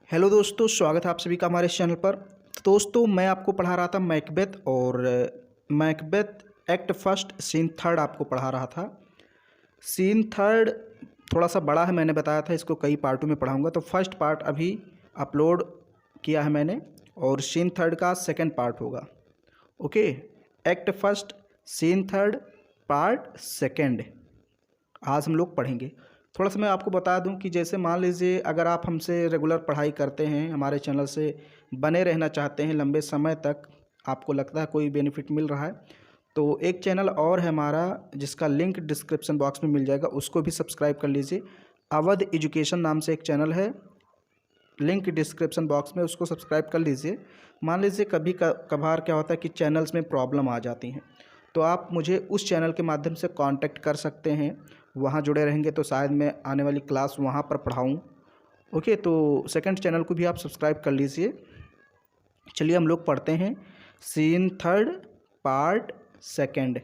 Hello दोस्तों, स्वागत है आप सभी का हमारे इस चैनल पर। तो दोस्तों, मैं आपको पढ़ा रहा था मैकबेथ और Macbeth act first scene third आपको पढ़ा रहा था। सीन थर्ड थोड़ा सा बड़ा है, मैंने बताया था इसको कई पार्टों में पढ़ाऊंगा। तो फर्स्ट पार्ट अभी अपलोड किया है मैंने और सीन थर्ड का सेकंड पार्ट होगा। Okay, act first scene third part second आज हम लोग पढ़ेंगे। थोड़ा सा मैं आपको बता दूं कि जैसे मान लीजिए अगर आप हमसे रेगुलर पढ़ाई करते हैं, हमारे चैनल से बने रहना चाहते हैं लंबे समय तक, आपको लगता है कोई बेनिफिट मिल रहा है, तो एक चैनल और है हमारा जिसका लिंक डिस्क्रिप्शन बॉक्स में मिल जाएगा, उसको भी सब्सक्राइब कर लीजिए। अवध एजुकेशन नाम से एक चैनल है, लिंक डिस्क्रिप्शन बॉक्स में, उसको सब्सक्राइब कर लीजिए। मान लीजिए कभी कभार क्या होता है कि चैनल्स में प्रॉब्लम आ जाती हैं, तो आप मुझे उस चैनल के माध्यम से कांटेक्ट कर सकते हैं। वहाँ जुड़े रहेंगे तो शायद मैं आने वाली क्लास वहाँ पर पढ़ाऊँ। ओके, तो सेकंड चैनल को भी आप सब्सक्राइब कर लीजिए। चलिए हम लोग पढ़ते हैं सीन थर्ड पार्ट सेकंड।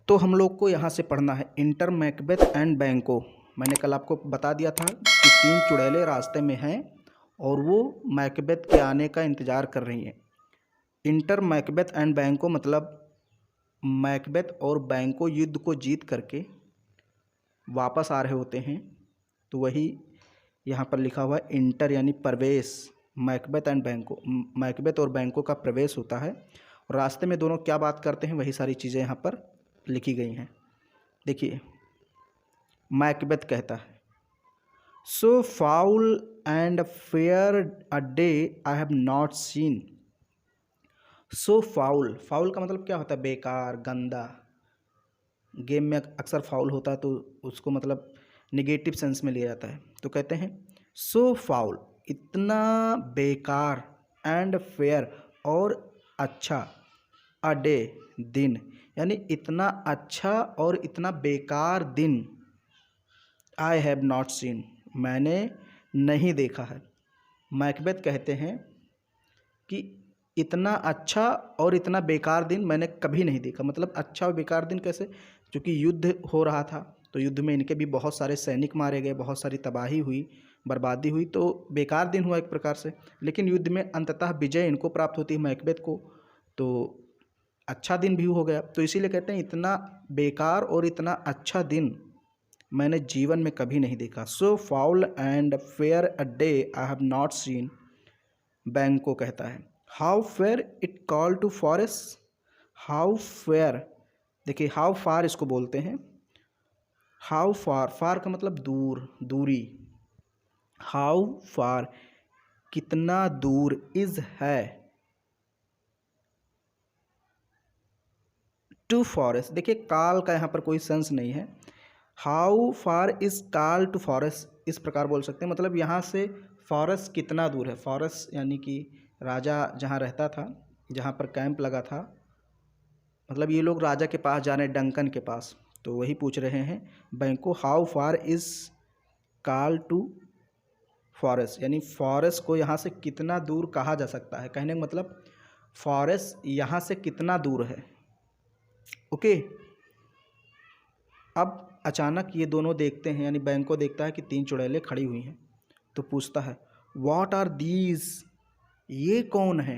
तो हम लोग को यहाँ से पढ़ना है इंटर मैकबेथ एंड बैंको। मैंने कल आपको बता दिया था कि 3 चुड़ैलें रास्ते में हैं और वो मैकबेथ के आने का इंतज़ार कर रही हैं। इंटर मैकबेथ एंड बैंको मतलब मैकबेथ और बैंको युद्ध को जीत करके वापस आ रहे होते हैं, तो वही यहाँ पर लिखा हुआ है इंटर यानी प्रवेश। मैकबेथ एंड बैंको, मैकबेथ और बैंको का प्रवेश होता है और रास्ते में दोनों क्या बात करते हैं वही सारी चीज़ें यहाँ पर लिखी गई हैं। देखिए, मैकबेथ कहता है, so foul and fair a day I have not seen. So foul, foul का मतलब क्या होता है? बेकार, गंदा। गेम में अक्सर फाउल होता है तो उसको मतलब निगेटिव सेंस में लिया जाता है। तो कहते हैं सो फाउल, इतना बेकार, एंड फेयर और अच्छा, अ डे दिन, यानी इतना अच्छा और इतना बेकार दिन, आई हैव नॉट सीन, मैंने नहीं देखा है। मैकबेथ कहते हैं कि इतना अच्छा और इतना बेकार दिन मैंने कभी नहीं देखा। मतलब अच्छा और बेकार दिन कैसे? क्योंकि युद्ध हो रहा था तो युद्ध में इनके भी बहुत सारे सैनिक मारे गए, बहुत सारी तबाही हुई, बर्बादी हुई, तो बेकार दिन हुआ एक प्रकार से। लेकिन युद्ध में अंततः विजय इनको प्राप्त होती है, मैकबेथ को, तो अच्छा दिन भी हो गया। तो इसीलिए कहते हैं इतना बेकार और इतना अच्छा दिन मैंने जीवन में कभी नहीं देखा। So foul and fair a day I have not seen, Banquo कहता है। How fair it call to forest, how fair, देखिए हाउ फार इसको बोलते हैं। हाउ फार, फार का मतलब दूर, दूरी। हाउ फार, कितना दूर, इज है, टू फॉरेस्ट, देखिए काल का यहाँ पर कोई सेंस नहीं है। हाउ फार इज काल टू फॉरेस्ट, इस प्रकार बोल सकते हैं, मतलब यहाँ से फॉरेस्ट कितना दूर है। फॉरेस्ट यानी कि राजा जहाँ रहता था, जहाँ पर कैंप लगा था, मतलब ये लोग राजा के पास जा रहे हैं, डंकन के पास, तो वही पूछ रहे हैं बैंको, हाउ फार इज काल टू फॉरेस्ट, यानी फॉरेस्ट को यहाँ से कितना दूर कहा जा सकता है। कहने का मतलब फॉरेस्ट यहाँ से कितना दूर है। ओके, अब अचानक ये दोनों देखते हैं, यानी बैंको देखता है कि 3 चुड़ैलें खड़ी हुई हैं, तो पूछता है व्हाट आर दीज, ये कौन है?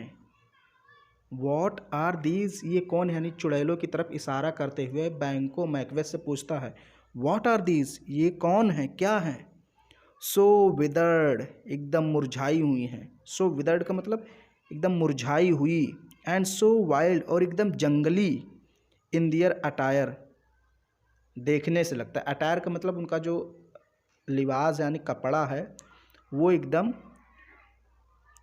व्हाट आर दीज, ये कौन है? यानी चुड़ैलों की तरफ इशारा करते हुए बैंको मैकबेथ से पूछता है व्हाट आर दीज, ये कौन है, क्या है? सो विदर्ड, एकदम मुरझाई हुई हैं। सो विदर्ड का मतलब एकदम मुरझाई हुई, एंड सो वाइल्ड, और एकदम जंगली, इन दियर अटायर, देखने से लगता है। अटायर का मतलब उनका जो लिबास यानी कपड़ा है वो एकदम,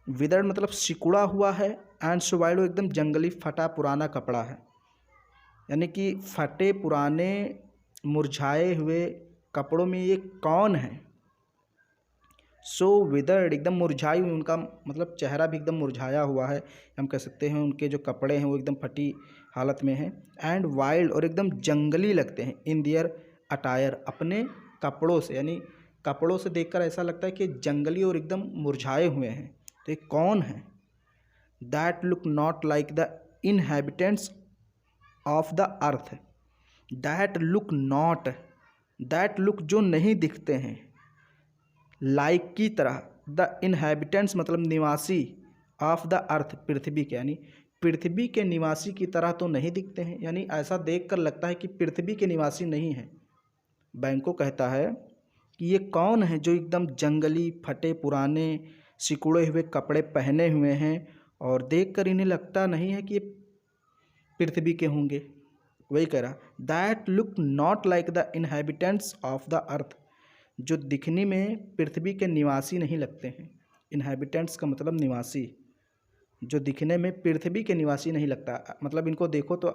विदर्ड मतलब सिकुड़ा हुआ है, एंड सो वाइल्ड, वो एकदम जंगली फटा पुराना कपड़ा है, यानी कि फटे पुराने मुरझाए हुए कपड़ों में ये कौन है? सो विदर्ड, एकदम मुरझाई हुई, उनका मतलब चेहरा भी एकदम मुरझाया हुआ है, हम कह सकते हैं उनके जो कपड़े हैं वो एकदम फटी हालत में हैं, एंड वाइल्ड, और एकदम जंगली लगते हैं, इन दियर अटायर, अपने कपड़ों से, यानी कपड़ों से देखकर ऐसा लगता है कि जंगली और एकदम मुरझाए हुए हैं। तो ये कौन है? That look not like the inhabitants of the earth, that look not, that look जो नहीं दिखते हैं, लाइक की तरह, द इनहैबिटेंट्स मतलब निवासी, ऑफ द अर्थ पृथ्वी के, यानी पृथ्वी के निवासी की तरह तो नहीं दिखते हैं, यानी ऐसा देखकर लगता है कि पृथ्वी के निवासी नहीं हैं। बैंको कहता है कि ये कौन है जो एकदम जंगली, फटे पुराने, सिकुड़े हुए कपड़े पहने हुए हैं और देखकर इन्हें लगता नहीं है कि ये पृथ्वी के होंगे। वही कह रहा, that look not like the inhabitants of the earth, जो दिखने में पृथ्वी के निवासी नहीं लगते हैं। इनहैबिटेंट्स का मतलब निवासी, जो दिखने में पृथ्वी के निवासी नहीं लगता, मतलब इनको देखो तो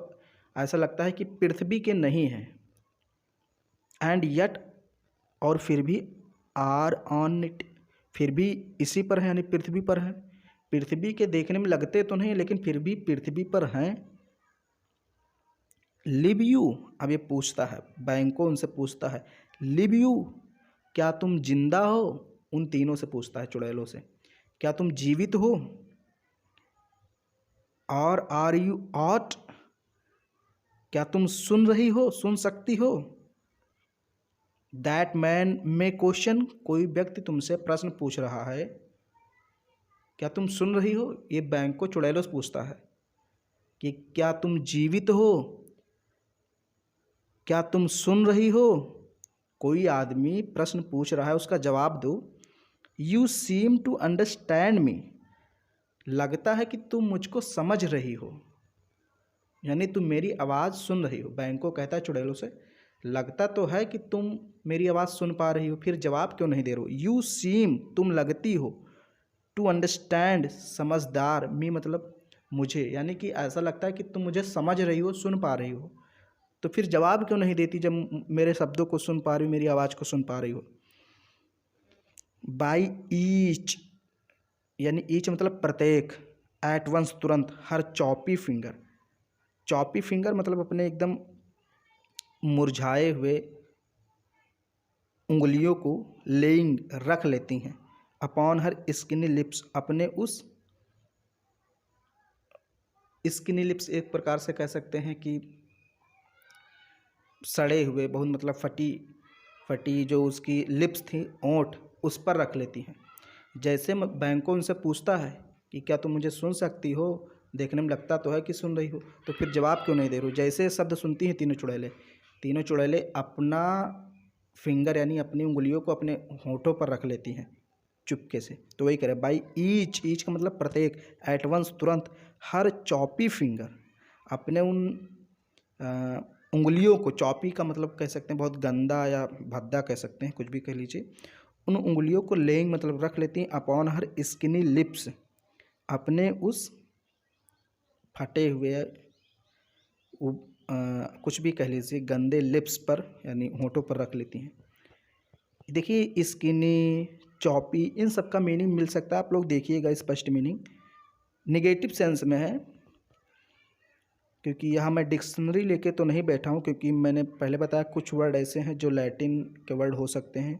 ऐसा लगता है कि पृथ्वी के नहीं हैं। एंड यट, और फिर भी, आर ऑन इट, फिर भी इसी पर है, यानी पृथ्वी पर है। पृथ्वी के देखने में लगते तो नहीं लेकिन फिर भी पृथ्वी पर हैं। लिव यू, अब ये पूछता है, बैंको उनसे पूछता है, लिव यू, क्या तुम जिंदा हो? उन तीनों से पूछता है, चुड़ैलों से, क्या तुम जीवित हो? और आर यू ऑट, क्या तुम सुन रही हो, सुन सकती हो? दैट मैन मे क्वेश्चन, कोई व्यक्ति तुमसे प्रश्न पूछ रहा है, क्या तुम सुन रही हो? ये बैंको चुड़ैलों से पूछता है कि क्या तुम जीवित हो, क्या तुम सुन रही हो? कोई आदमी प्रश्न पूछ रहा है, उसका जवाब दो। You seem to understand me, लगता है कि तुम मुझको समझ रही हो, यानी तुम मेरी आवाज़ सुन रही हो। बैंको कहता है चुड़ैलों से, लगता तो है कि तुम मेरी आवाज़ सुन पा रही हो, फिर जवाब क्यों नहीं दे रहे हो? यू सीम, तुम लगती हो, टू अंडरस्टैंड, समझदार, मी मतलब मुझे, यानी कि ऐसा लगता है कि तुम मुझे समझ रही हो, सुन पा रही हो, तो फिर जवाब क्यों नहीं देती जब मेरे शब्दों को सुन पा रही हो, मेरी आवाज़ को सुन पा रही हो? बाई ईच, यानी ईच मतलब प्रत्येक, एट वंस तुरंत, हर चॉपी फिंगर, चॉपी फिंगर मतलब अपने एकदम मुरझाए हुए उंगलियों को लेइंग रख लेती हैं, अपॉन हर स्किनी लिप्स, अपने उस स्किनी लिप्स एक प्रकार से कह सकते हैं कि सड़े हुए, बहुत मतलब फटी फटी जो उसकी लिप्स थी, ओंठ, उस पर रख लेती हैं। जैसे बैंको उनसे पूछता है कि क्या तुम मुझे सुन सकती हो, देखने में लगता तो है कि सुन रही हो, तो फिर जवाब क्यों नहीं दे रही हो? जैसे शब्द सुनती हैं तीनों चुड़ैलें अपना फिंगर यानी अपनी उंगलियों को अपने होठों पर रख लेती हैं चुपके से। तो वही करे, बाई ईच, ईच का मतलब प्रत्येक, एट वंस तुरंत, हर चॉपी फिंगर, अपने उन उंगलियों को, चॉपी का मतलब कह सकते हैं बहुत गंदा या भद्दा कह सकते हैं, कुछ भी कह लीजिए, उन उंगलियों को लेइंग मतलब रख लेती हैं, अपॉन हर स्किनी लिप्स, अपने उस फटे हुए कुछ भी कह लीजिए गंदे लिप्स पर, यानी होठों पर रख लेती हैं। देखिए स्किनी, चॉपी, इन सब का मीनिंग मिल सकता है, आप लोग देखिएगा, स्पष्ट मीनिंग निगेटिव सेंस में है, क्योंकि यहाँ मैं डिक्शनरी लेके तो नहीं बैठा हूँ, क्योंकि मैंने पहले बताया कुछ वर्ड ऐसे हैं जो लैटिन के वर्ड हो सकते हैं।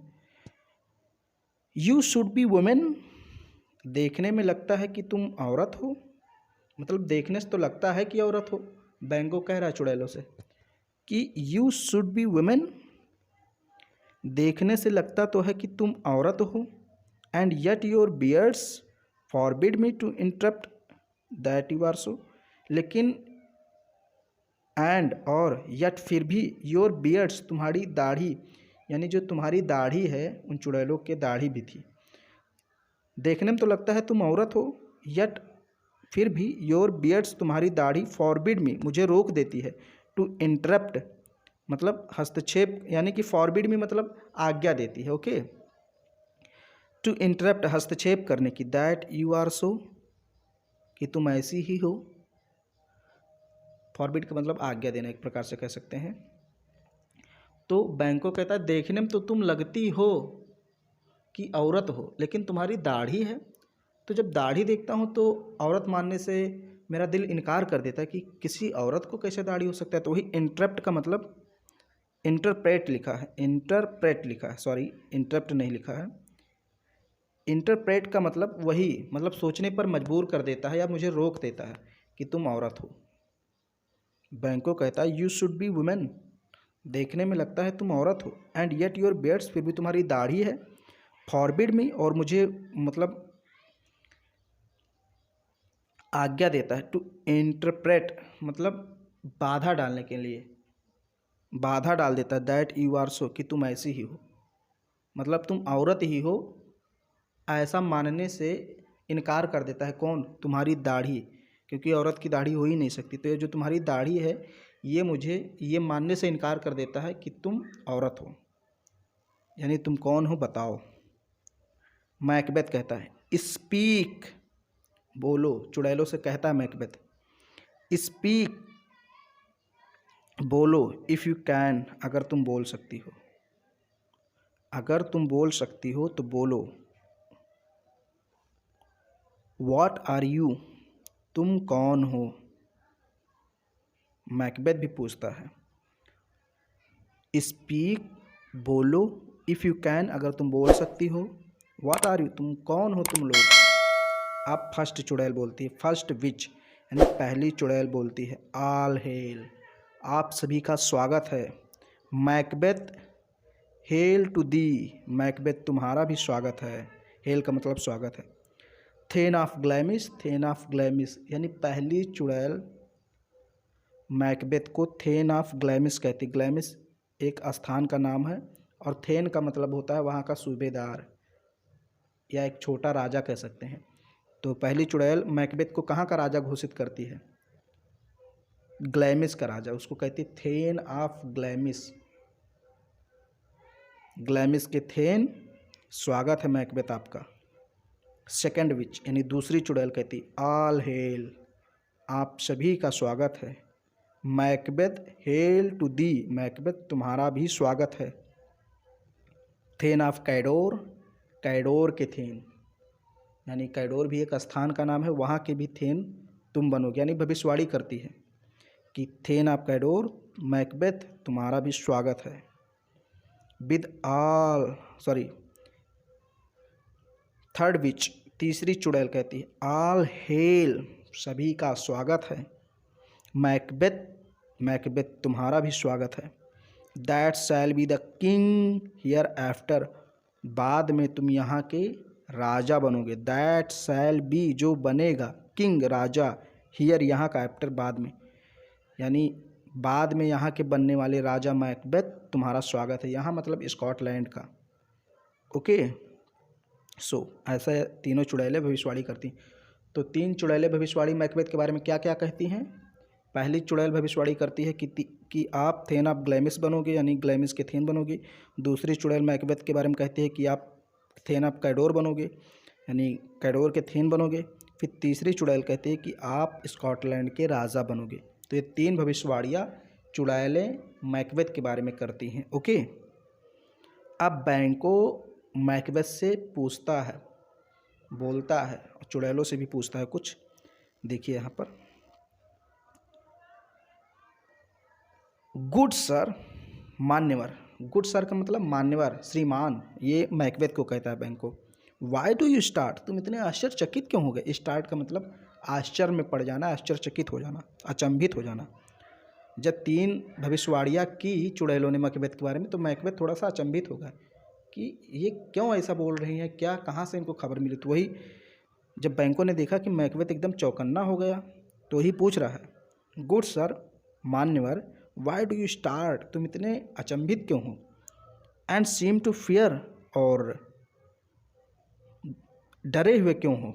यू शुड बी वुमेन, देखने में लगता है कि तुम औरत हो, मतलब देखने से तो लगता है कि औरत हो। बैंको कह रहा है चुड़ैलों से कि यू शुड बी वुमेन, देखने से लगता तो है कि तुम औरत हो। And yet your beards forbid me to interpret that you are so, लेकिन एंड और येट फिर भी, योर बियर्ड्स तुम्हारी दाढ़ी, यानी जो तुम्हारी दाढ़ी है, उन चुड़ैलों के दाढ़ी भी थी, देखने में तो लगता है तुम औरत हो, येट फिर भी, योर बियर्ड्स तुम्हारी दाढ़ी, फॉरबिड मी मुझे रोक देती है, टू इंटरप्ट मतलब हस्तक्षेप, यानी कि फॉरबिड मी मतलब आज्ञा देती है, ओके, टू इंटरप्ट हस्तक्षेप करने की, दैट यू आर सो कि तुम ऐसी ही हो। फॉरबिड का मतलब आज्ञा देना एक प्रकार से कह सकते हैं। तो बैंको कहता है देखने में तो तुम लगती हो कि औरत हो, लेकिन तुम्हारी दाढ़ी है, तो जब दाढ़ी देखता हूँ तो औरत मानने से मेरा दिल इनकार कर देता है कि किसी औरत को कैसे दाढ़ी हो सकता है। तो वही इंटरप्ट का मतलब इंटरप्रेट लिखा है, इंटरप्रेट लिखा है, सॉरी इंटरप्ट नहीं लिखा है। इंटरप्रेट का मतलब वही, मतलब सोचने पर मजबूर कर देता है या मुझे रोक देता है कि तुम औरत हो। बैंको कहता है यू शुड बी वुमेन, देखने में लगता है तुम औरत हो, एंड येट योर बियर्ड्स, फिर भी तुम्हारी दाढ़ी है, फॉरबिड मी, और मुझे मतलब आज्ञा देता है। टू इंटरप्रेट मतलब बाधा डालने के लिए, बाधा डाल देता है। दैट यू आर सो कि तुम ऐसी ही हो, मतलब तुम औरत ही हो, ऐसा मानने से इनकार कर देता है। कौन? तुम्हारी दाढ़ी, क्योंकि औरत की दाढ़ी हो ही नहीं सकती। तो ये जो तुम्हारी दाढ़ी है ये मुझे ये मानने से इनकार कर देता है कि तुम औरत हो, यानी तुम कौन हो बताओ। मैकबेथ कहता है स्पीक, बोलो। चुड़ैलों से कहता है मैकबेथ स्पीक, बोलो। इफ़ यू कैन, अगर तुम बोल सकती हो, अगर तुम बोल सकती हो तो बोलो। व्हाट आर यू, तुम कौन हो। मैकबेथ भी पूछता है स्पीक, बोलो। इफ़ यू कैन, अगर तुम बोल सकती हो। व्हाट आर यू, तुम कौन हो तुम लोग। अब फर्स्ट चुड़ैल बोलती है, फर्स्ट विच यानी पहली चुड़ैल बोलती है ऑल हेल, आप सभी का स्वागत है। Macbeth hail to thee, Macbeth तुम्हारा भी स्वागत है। हेल का मतलब स्वागत है। Thane of Glamis, thane of Glamis यानी पहली चुड़ैल मैकबेथ को थेन ऑफ ग्लैमिस कहती। ग्लैमिस एक स्थान का नाम है, और थेन का मतलब होता है वहाँ का सूबेदार या एक छोटा राजा कह सकते हैं। तो पहली चुड़ैल मैकबेथ को कहाँ का राजा घोषित करती है? ग्लैमिस का राजा, उसको कहती है थेन ऑफ ग्लैमिस। ग्लैमिस के थेन, स्वागत है मैकबेथ आपका। सेकंड विच यानी दूसरी चुड़ैल कहती ऑल हेल, आप सभी का स्वागत है। Macbeth hail to thee, Macbeth तुम्हारा भी स्वागत है। थेन ऑफ कैडोर, कैडोर के थेन यानी कैडोर भी एक स्थान का नाम है, वहाँ के भी थेन तुम बनोगे, यानी भविष्यवाणी करती है कि थेन ऑफ कैडोर, मैकबेथ तुम्हारा भी स्वागत है। With all, sorry third which, तीसरी चुड़ैल कहती है ऑल हेल, सभी का स्वागत है। मैकबेथ, मैकबेथ तुम्हारा भी स्वागत है। That shall be the king here after, बाद में तुम यहाँ के राजा बनोगे। दैट शैल बी, जो बनेगा, किंग राजा, हियर यहाँ का, आफ्टर बाद में, यानी बाद में यहाँ के बनने वाले राजा मैकबेथ तुम्हारा स्वागत है। यहाँ मतलब स्कॉटलैंड का। ओके, सो ऐसा तीनों चुड़ैलें भविष्यवाणी करती। तो तीन चुड़ैलें भविष्यवाणी मैकबेथ के बारे में क्या क्या कहती हैं? पहली चुड़ैल भविष्यवाणी करती है कि आप थेन ऑफ ग्लैमिस बनोगे, यानी ग्लैमिस के थेन बनोगे। दूसरी चुड़ैल मैकबेथ के बारे में कहती है कि आप थेन ऑफ कैडोर बनोगे, यानी कैडोर के थेन बनोगे। फिर तीसरी चुड़ैल कहती है कि आप स्कॉटलैंड के राजा बनोगे। तो ये तीन भविष्यवाणियाँ चुड़ैलें मैकबेथ के बारे में करती हैं। ओके, अब बैंको मैकबेथ से पूछता है, बोलता है, और चुड़ैलों से भी पूछता है कुछ। देखिए यहाँ पर, गुड सर, मान्यवर। गुड सर का मतलब मान्यवर, श्रीमान, ये मैकबेथ को कहता है बैंको। वाई डू यू स्टार्ट, तुम इतने आश्चर्यचकित क्यों हो गए? स्टार्ट का मतलब आश्चर्य में पड़ जाना, आश्चर्यचकित हो जाना, अचंभित हो जाना। जब तीन भविष्यवाणियाँ की चुड़ैलों ने मैकबेथ के बारे में, तो मैकबेथ थोड़ा सा अचंभित हो गया कि ये क्यों ऐसा बोल रही हैं, क्या कहाँ से इनको खबर मिली। तो वही जब बैंको ने देखा कि मैकबेथ एकदम चौकन्ना हो गया, तो ही पूछ रहा है, गुड सर, मान्यवर, वाई डू यू स्टार्ट, तुम इतने अचंभित क्यों हो? एंड सीम टू फियर, और डरे हुए क्यों हो,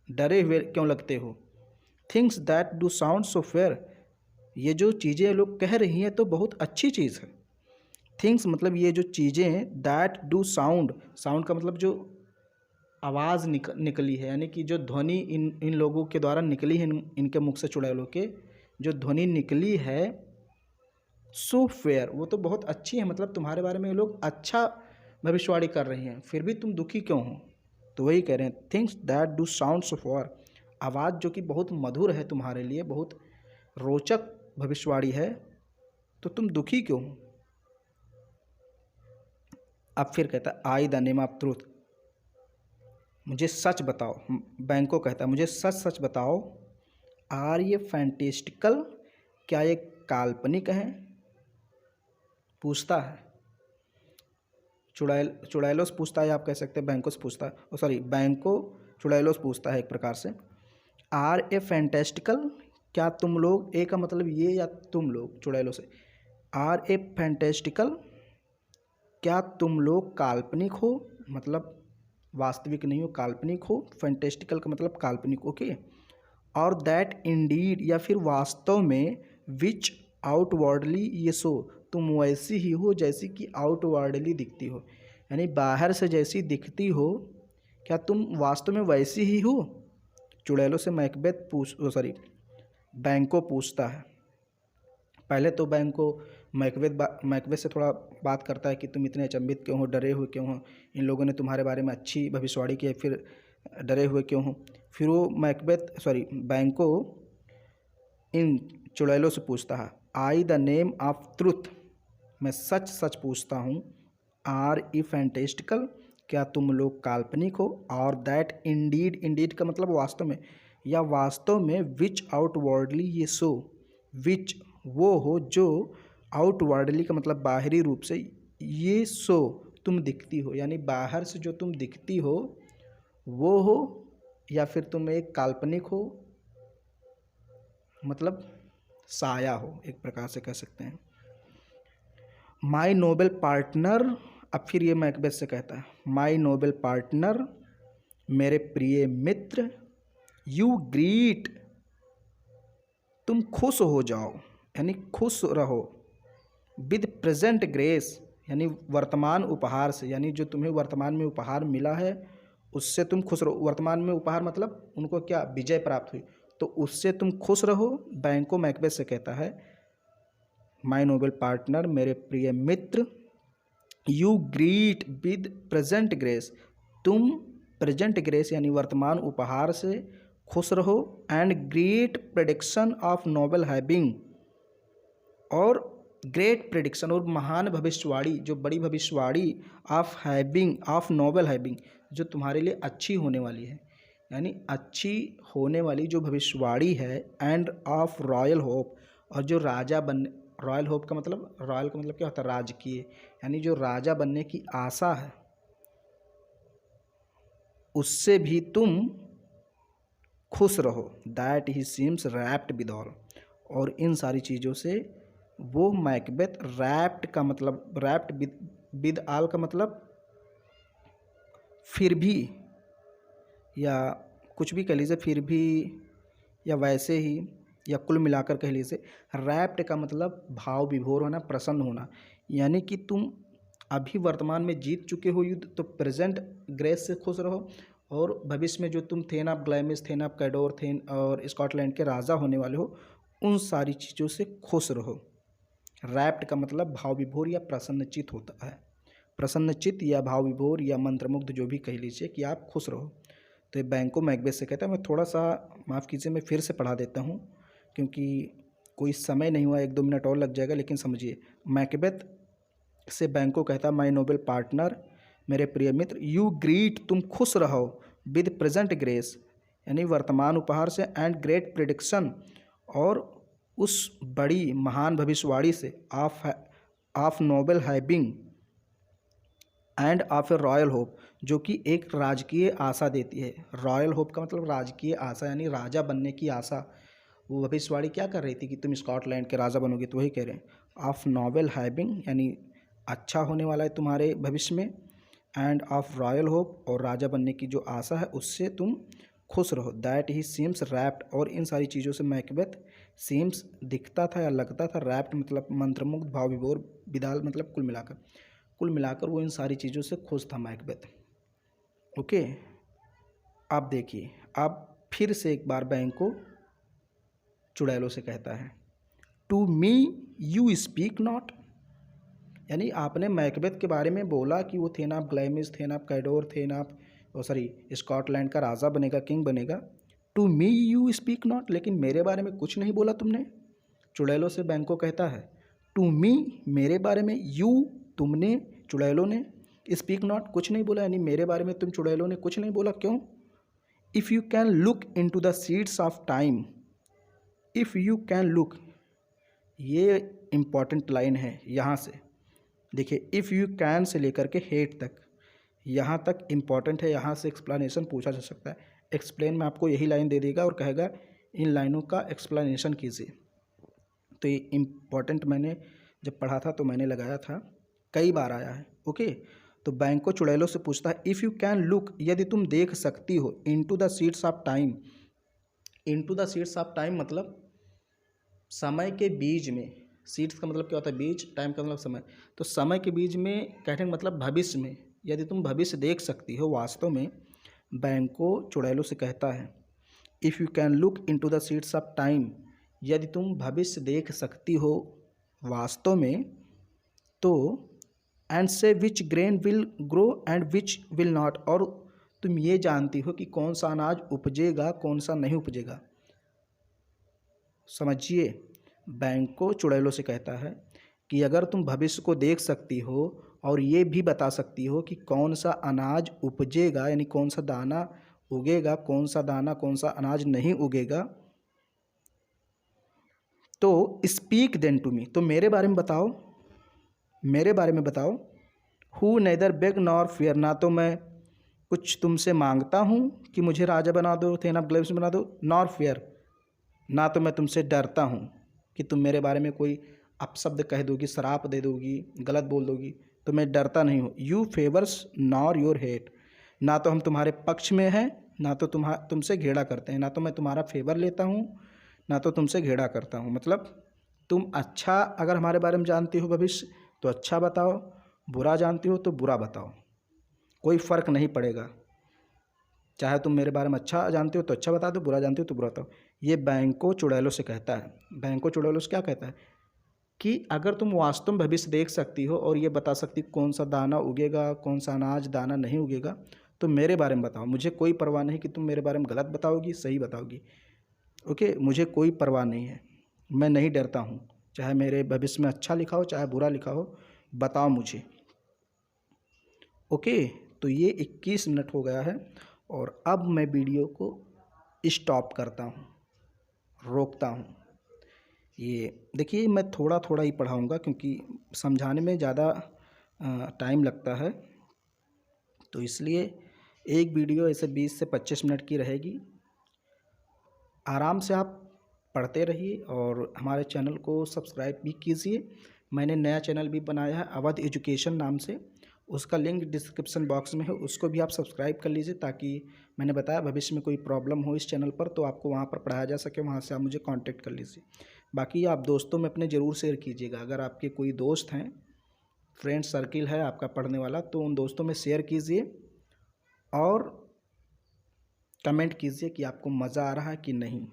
डरे हुए क्यों लगते हो? Things that do sound so fair, ये जो चीज़ें लोग कह रही हैं तो बहुत अच्छी चीज़ है। थिंग्स मतलब ये जो चीज़ें, दैट डू साउंड, साउंड का मतलब जो आवाज़ निकली है, यानी कि जो ध्वनि इन लोगों के द्वारा निकली है, इनके मुख से चुड़ैलों के जो ध्वनि निकली है, सो फेयर, वो तो बहुत अच्छी है, मतलब तुम्हारे बारे में ये लोग अच्छा भविष्यवाणी कर रही हैं, फिर भी तुम दुखी क्यों हो? तो वही कह रहे हैं, things that do sound so fair, आवाज़ जो कि बहुत मधुर है तुम्हारे लिए, बहुत रोचक भविष्यवाणी है, तो तुम दुखी क्यों हो? अब फिर कहता है, I the name of truth, मुझे सच बताओ। बैंको कहता है, मुझे सच सच बताओ। आर ये फैंटेस्टिकल, क्या ये काल्पनिक है? पूछता है। चुड़ैलोस पूछता है, आप कह सकते हैं बैंकोस पूछता है, सॉरी बैंको चुड़ैलोस पूछता है एक प्रकार से। आर ए फैंटेस्टिकल, क्या तुम लोग, ए का मतलब ये या तुम लोग, चुड़ैलों से। आर ए फैंटेस्टिकल, क्या तुम लोग काल्पनिक हो, मतलब वास्तविक नहीं हो, काल्पनिक हो। फैंटेस्टिकल का मतलब काल्पनिक, ओके। और दैट इंडीड, या फिर वास्तव में, विच आउटवर्डली, ये सो, तुम वैसी ही हो जैसी कि आउटवर्डली दिखती हो, यानी बाहर से जैसी दिखती हो, क्या तुम वास्तव में वैसी ही हो। चुड़ैलों से बैंको पूछता है। पहले तो बैंको मैकबेथ से थोड़ा बात करता है कि तुम इतने अचंभित क्यों हो, डरे हुए क्यों हो, इन लोगों ने तुम्हारे बारे में अच्छी भविष्यवाणी की है, फिर डरे हुए क्यों हो। फिर वो बैंको इन चुड़ैलों से पूछता है, I the name of truth, मैं सच सच पूछता हूँ, आर ई फैंटेस्टिकल, क्या तुम लोग काल्पनिक हो। और दैट इंडीड का मतलब वास्तव में, या वास्तव में, विच आउटवर्डली, ये सो, विच वो हो जो, आउटवर्डली का मतलब बाहरी रूप से, ये सो तुम दिखती हो, यानी बाहर से जो तुम दिखती हो वो हो, या फिर तुम एक काल्पनिक हो, मतलब साया हो, एक प्रकार से कह सकते हैं। माई नोबल पार्टनर, अब फिर ये मैकबेथ से कहता है, माई नोबल पार्टनर, मेरे प्रिय मित्र, यू ग्रीट, तुम खुश हो जाओ, यानी खुश रहो, विद प्रेजेंट ग्रेस, यानी वर्तमान उपहार से, यानी जो तुम्हें वर्तमान में उपहार मिला है उससे तुम खुश रहो। वर्तमान में उपहार मतलब उनको क्या, विजय प्राप्त हुई, तो उससे तुम खुश रहो। बैंको मैकबेथ से कहता है, माय नोबल पार्टनर, मेरे प्रिय मित्र, you greet with present grace, तुम प्रेजेंट ग्रेस यानी वर्तमान उपहार से खुश रहो। And great prediction of noble having, और ग्रेट प्रेडिक्शन और महान भविष्यवाणी, जो बड़ी भविष्यवाणी, ऑफ नोबल हैविंग, जो तुम्हारे लिए अच्छी होने वाली है, यानी अच्छी होने वाली जो भविष्यवाणी है। एंड ऑफ रॉयल होप, और जो राजा बनने, रॉयल होप का मतलब, रॉयल का मतलब क्या होता है, राजकीय, यानी जो राजा बनने की आशा है उससे भी तुम खुश रहो। That he seems wrapped with all, और इन सारी चीज़ों से वो मैकबेथ, रैप्ड का मतलब, रैप्ड विद ऑल का मतलब फिर भी, या कुछ भी कह लीजिए, फिर भी, या वैसे ही, या कुल मिलाकर कह लीजिए। रैप्ड का मतलब भाव विभोर होना, प्रसन्न होना, यानी कि तुम अभी वर्तमान में जीत चुके हो युद्ध, तो प्रेजेंट ग्रेस से खुश रहो, और भविष्य में जो तुम thane of Glamis, thane of Cawdor, thane और स्कॉटलैंड के राजा होने वाले हो, उन सारी चीज़ों से खुश रहो। रैप्ड का मतलब भाव विभोर या प्रसन्नचित होता है, प्रसन्नचित या भाव विभोर या मंत्रमुग्ध, जो भी कह लीजिए, कि आप खुश रहो। तो ये बैंको मैकबेथ से कहता है। मैं थोड़ा सा, माफ़ कीजिए, मैं फिर से पढ़ा देता हूँ क्योंकि कोई समय नहीं हुआ, 1-2 मिनट और लग जाएगा, लेकिन समझिए। मैकबेथ से बैंको कहता है, माय नोबल पार्टनर, मेरे प्रिय मित्र, यू ग्रीट, तुम खुश रहो, विद प्रेजेंट ग्रेस, यानी वर्तमान उपहार से, एंड ग्रेट प्रिडिक्शन, और उस बड़ी महान भविष्यवाणी से, of noble having, end of A royal hope, जो कि एक राजकीय आशा देती है। रॉयल होप का मतलब राजकीय आशा, यानी राजा बनने की आशा। वो भविष्यवाणी क्या कर रही थी कि तुम स्कॉटलैंड के राजा बनोगे, तो वही कह रहे हैं। ऑफ नोबल हैविंग, यानी अच्छा होने वाला है तुम्हारे भविष्य में। एंड ऑफ रॉयल होप, और राजा बनने की जो आशा है उससे तुम खुश रहो। दैट ही सीम्स रैप्ड, और इन सारी चीज़ों से मैकबेथ सीम्स दिखता था या लगता था, रैप्ड मतलब मंत्रमुग्ध, भाव विभोर, विदाल मतलब कुल मिलाकर वो इन सारी चीज़ों से खुश था मैकबेथ। ओके, आप देखिए, अब फिर से एक बार बैंको चुड़ैलों से कहता है, to me you speak not, यानी आपने मैकबेथ के बारे में बोला कि वो thane of Glamis, thane of Cawdor, Scotland का राजा बनेगा, किंग बनेगा। To me you speak not, लेकिन मेरे बारे में कुछ नहीं बोला तुमने। चुड़ैलों से बैंको कहता है, टू मी, मेरे बारे में, यू, तुमने, चुड़ैलों ने, स्पीक नॉट, कुछ नहीं बोला, यानी मेरे बारे में तुम चुड़ैलों ने कुछ नहीं बोला। क्यों? If you can look into the seeds of time, if you can look, ये इम्पॉर्टेंट लाइन है यहाँ से। देखिए इफ़ यू कैन से लेकर के हेट तक, यहाँ तक इम्पॉर्टेंट है, यहाँ से एक्सप्लेनेशन पूछा जा सकता है। एक्सप्लेन में आपको यही लाइन दे देगा और कहेगा इन लाइनों का एक्सप्लेनेशन कीजिए। तो ये इम्पॉर्टेंट मैंने जब पढ़ा था तो मैंने लगाया था, कई बार आया है। ओके, तो बैंको चुड़ैलों से पूछता है इफ़ यू कैन लुक, यदि तुम देख सकती हो, into the seeds of time. Into the seeds of time मतलब समय के बीज में। सीड्स का मतलब क्या होता है? बीज। टाइम का मतलब समय। तो समय के बीज में कहने का मतलब भविष्य में, यदि तुम भविष्य देख सकती हो वास्तव में, बैंको चुड़ैलों से कहता है if you can look into the seeds of time, यदि तुम भविष्य देख सकती हो वास्तव में, तो and say which grain will grow and which will not, और तुम ये जानती हो कि कौन सा अनाज उपजेगा कौन सा नहीं उपजेगा। समझिए, बैंको चुड़ैलों से कहता है कि अगर तुम भविष्य को देख सकती हो और ये भी बता सकती हो कि कौन सा अनाज उपजेगा, यानी कौन सा दाना उगेगा, कौन सा दाना कौन सा अनाज नहीं उगेगा, तो स्पीक देन टू मी, तो मेरे बारे में बताओ, मेरे बारे में बताओ। Who neither beg nor fear, ना तो मैं कुछ तुमसे मांगता हूँ कि मुझे राजा बना दो, थेन ऑफ ग्लेव्स बना दो, नॉर फियर, ना तो मैं तुमसे डरता हूँ कि तुम मेरे बारे में कोई अपशब्द कह दोगी, श्राप दे दोगी, गलत बोल दोगी, तो मैं डरता नहीं हूँ। You favours nor your hate, ना तो हम तुम्हारे पक्ष में हैं, ना तो तुमसे घेड़ा करते हैं, ना तो मैं तुम्हारा फेवर लेता हूँ, ना तो तुमसे घेड़ा करता हूँ। मतलब तुम अच्छा अगर हमारे बारे में जानती हो भविष्य तो अच्छा बताओ, बुरा जानती हो तो बुरा बताओ, कोई फ़र्क नहीं पड़ेगा। चाहे तुम मेरे बारे में अच्छा जानते हो तो अच्छा बता दो, बुरा जानते हो तो बुरा बताओ। ये बैंको चुड़ैलों से कहता है। बैंको चुड़ैलों से क्या कहता है कि अगर तुम वास्तव में भविष्य देख सकती हो और ये बता सकती कौन सा दाना उगेगा कौन सा अनाज दाना नहीं उगेगा, तो मेरे बारे में बताओ। मुझे कोई परवाह नहीं कि तुम मेरे बारे में गलत बताओगी सही बताओगी। ओके, मुझे कोई परवाह नहीं है, मैं नहीं डरता हूँ, चाहे मेरे भविष्य में अच्छा लिखा हो चाहे बुरा लिखा हो, बताओ मुझे। ओके, तो ये 21 मिनट हो गया है और अब मैं वीडियो को स्टॉप करता हूँ, रोकता हूँ। ये देखिए मैं थोड़ा थोड़ा ही पढ़ाऊँगा क्योंकि समझाने में ज़्यादा टाइम लगता है, तो इसलिए एक वीडियो ऐसे 20 से 25 मिनट की रहेगी। आराम से आप पढ़ते रहिए और हमारे चैनल को सब्सक्राइब भी कीजिए। मैंने नया चैनल भी बनाया है अवध एजुकेशन नाम से, उसका लिंक डिस्क्रिप्शन बॉक्स में है, उसको भी आप सब्सक्राइब कर लीजिए ताकि मैंने बताया भविष्य में कोई प्रॉब्लम हो इस चैनल पर तो आपको वहाँ पर पढ़ाया जा सके, वहाँ से आप मुझे कांटेक्ट कर लीजिए। बाकी आप दोस्तों में अपने ज़रूर शेयर कीजिएगा, अगर आपके कोई दोस्त हैं, फ्रेंड सर्किल है आपका पढ़ने वाला, तो उन दोस्तों में शेयर कीजिए और कमेंट कीजिए कि आपको मज़ा आ रहा है कि नहीं।